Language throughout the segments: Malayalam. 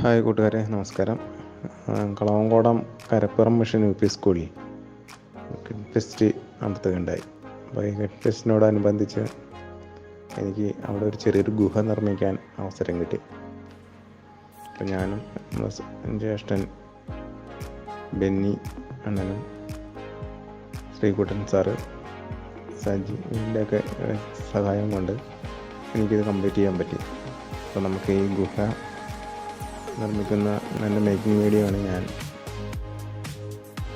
ഹായ് കൂട്ടുകാരെ, നമസ്കാരം. Kalavankodam Karappuram mission U P സ്കൂളിൽ കിഡ് ഫെസ്റ്റ് നടത്തുകയുണ്ടായി. അപ്പോൾ ഈ കിഡ് ഫെസ്റ്റിനോടനുബന്ധിച്ച് എനിക്ക് അവിടെ ഒരു ചെറിയൊരു ഗുഹ നിർമ്മിക്കാൻ അവസരം കിട്ടി. അപ്പോൾ ഞാനും ജ്യേഷ്ഠൻ ബെന്നി അണ്ണനും ശ്രീകുട്ടൻ സാറ് സജി ഇതിൻ്റെയൊക്കെ സഹായം കൊണ്ട് എനിക്കിത് കംപ്ലീറ്റ് ചെയ്യാൻ പറ്റി. അപ്പോൾ നമുക്ക് ഈ ഗുഹ നിർമ്മിക്കുന്ന നല്ല മേക്കിംഗ് വീഡിയോ ആണ് ഞാൻ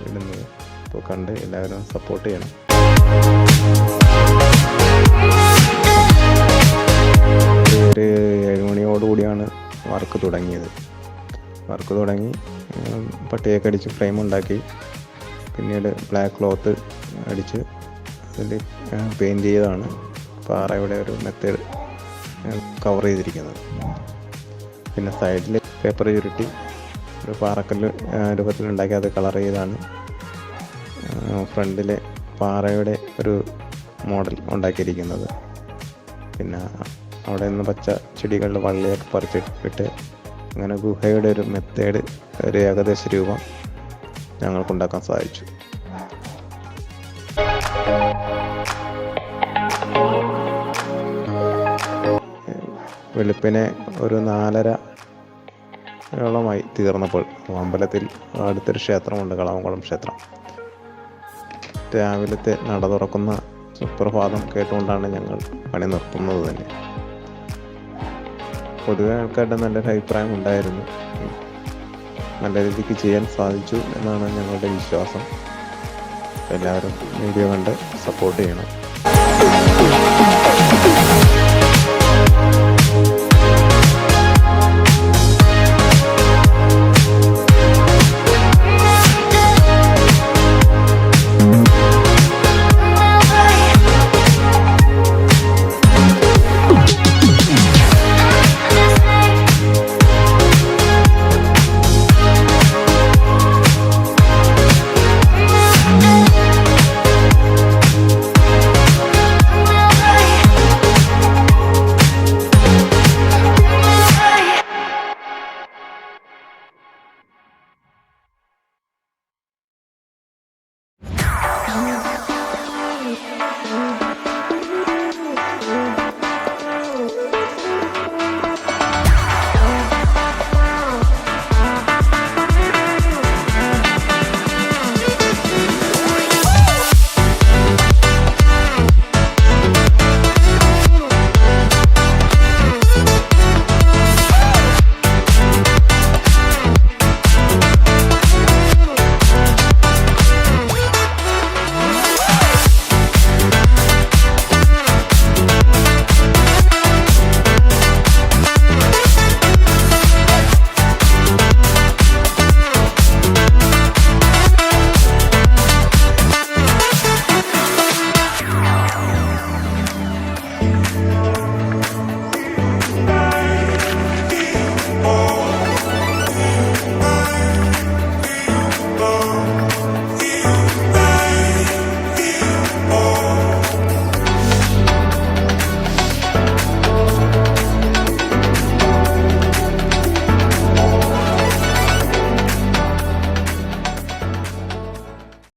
ഇടുന്നത്. അപ്പോൾ കണ്ട് എല്ലാവരും സപ്പോർട്ട് ചെയ്യണം. ഒരു 7 മണിയോടുകൂടിയാണ് വർക്ക് തുടങ്ങിയത്. വർക്ക് തുടങ്ങി പട്ടിയൊക്കെ അടിച്ച് ഫ്രെയിം ഉണ്ടാക്കി, പിന്നീട് ബ്ലാക്ക് ക്ലോത്ത് അടിച്ച് അതിൽ പെയിൻറ്റ് ചെയ്താണ് പാറയുടെ ഒരു മെത്തേഡ് കവർ ചെയ്തിരിക്കുന്നത്. പിന്നെ സൈഡിൽ പേപ്പർ ചുരുട്ടി ഒരു പാറക്കല്ല് രൂപത്തിലുണ്ടാക്കി അത് കളർ ചെയ്താണ് ഫ്രണ്ടിലെ പാറയുടെ ഒരു മോഡൽ ഉണ്ടാക്കിയിരിക്കുന്നത്. പിന്നെ അവിടെ നിന്ന് പച്ച ചെടികളുടെ വള്ളിയൊക്കെ പറിച്ചിട്ട് അങ്ങനെ ഗുഹയുടെ ഒരു മെത്തേഡ്, ഒരു ഏകദേശ രൂപം ഞങ്ങൾക്കുണ്ടാക്കാൻ സാധിച്ചു. വെളുപ്പിനെ ഒരു 4:30 തീർന്നപ്പോൾ അമ്പലത്തിൽ അടുത്തൊരു ക്ഷേത്രമുണ്ട്, കളവങ്കോടം ക്ഷേത്രം. രാവിലത്തെ നട തുറക്കുന്ന സുപ്രഭാതം കേട്ടുകൊണ്ടാണ് ഞങ്ങൾ പണി നിർത്തുന്നത് തന്നെ. പൊതുവെ ആൾക്കാരുടെ നല്ലൊരു അഭിപ്രായം ഉണ്ടായിരുന്നു. നല്ല രീതിക്ക് ചെയ്യാൻ സാധിച്ചു എന്നാണ് ഞങ്ങളുടെ വിശ്വാസം. എല്ലാവരും വീഡിയോ കണ്ട് സപ്പോർട്ട് ചെയ്യണം.